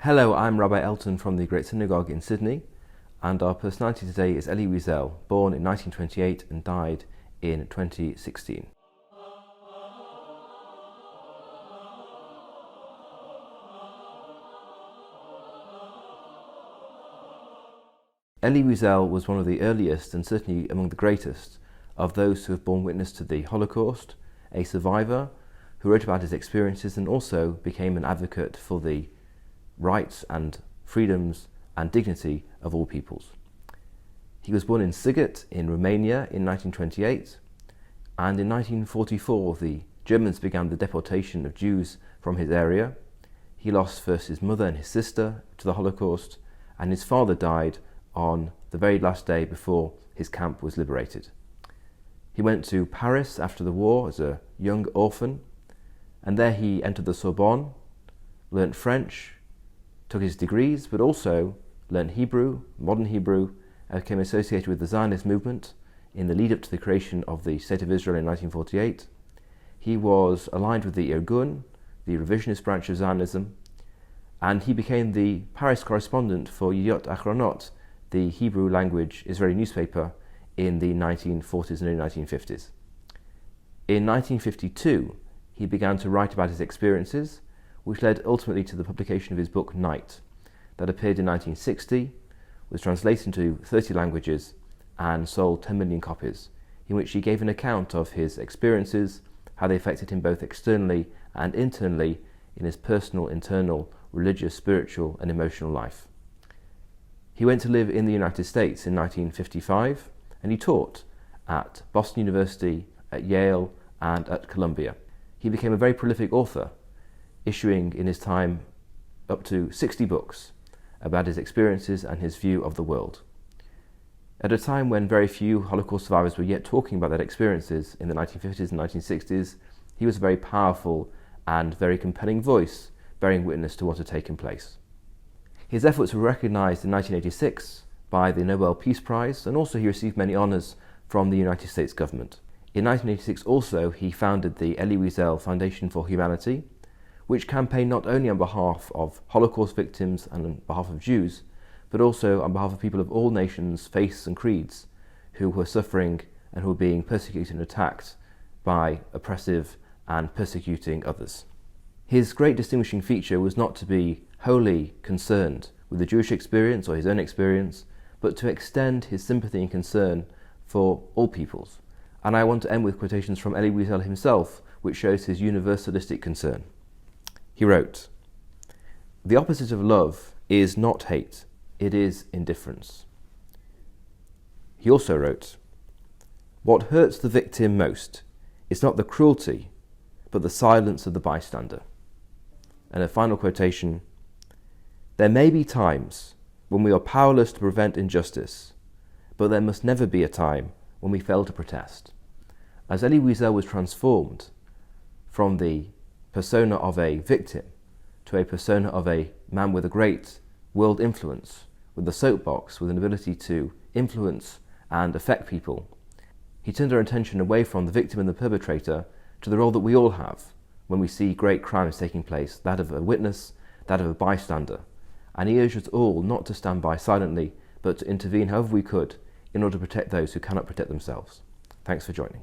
Hello, I'm Rabbi Elton from the Great Synagogue in Sydney, and our personality today is Elie Wiesel, born in 1928 and died in 2016. Elie Wiesel was one of the earliest and certainly among the greatest of those who have borne witness to the Holocaust, a survivor who wrote about his experiences and also became an advocate for the rights and freedoms and dignity of all peoples. He was born in Sighet in Romania in 1928, and in 1944 the Germans began the deportation of Jews from his area. He lost first his mother and his sister to the Holocaust, and his father died on the very last day before his camp was liberated. He went to Paris after the war as a young orphan, and there he entered the Sorbonne, learnt French, took his degrees, but also learned Hebrew, modern Hebrew, and became associated with the Zionist movement in the lead-up to the creation of the State of Israel in 1948. He was aligned with the Irgun, the revisionist branch of Zionism, and he became the Paris correspondent for Yediot Achronot, the Hebrew language Israeli newspaper, in the 1940s and early 1950s. In 1952, he began to write about his experiences, which led ultimately to the publication of his book Night, that appeared in 1960, was translated into 30 languages, and sold 10 million copies, in which he gave an account of his experiences, how they affected him both externally and internally in his personal, internal, religious, spiritual, and emotional life. He went to live in the United States in 1955, and he taught at Boston University, at Yale, and at Columbia. He became a very prolific author, issuing in his time up to 60 books about his experiences and his view of the world. At a time when very few Holocaust survivors were yet talking about their experiences in the 1950s and 1960s, he was a very powerful and very compelling voice bearing witness to what had taken place. His efforts were recognized in 1986 by the Nobel Peace Prize, and also he received many honors from the United States government. In 1986 also he founded the Elie Wiesel Foundation for Humanity, which campaigned not only on behalf of Holocaust victims and on behalf of Jews, but also on behalf of people of all nations, faiths and creeds who were suffering and who were being persecuted and attacked by oppressive and persecuting others. His great distinguishing feature was not to be wholly concerned with the Jewish experience or his own experience, but to extend his sympathy and concern for all peoples. And I want to end with quotations from Elie Wiesel himself, which shows his universalistic concern. He wrote, "The opposite of love is not hate, it is indifference." He also wrote, "What hurts the victim most is not the cruelty, but the silence of the bystander." And a final quotation, "There may be times when we are powerless to prevent injustice, but there must never be a time when we fail to protest." As Elie Wiesel was transformed from the persona of a victim to a persona of a man with a great world influence, with a soapbox, with an ability to influence and affect people, he turned our attention away from the victim and the perpetrator to the role that we all have when we see great crimes taking place, that of a witness, that of a bystander. And he urged us all not to stand by silently, but to intervene however we could in order to protect those who cannot protect themselves. Thanks for joining.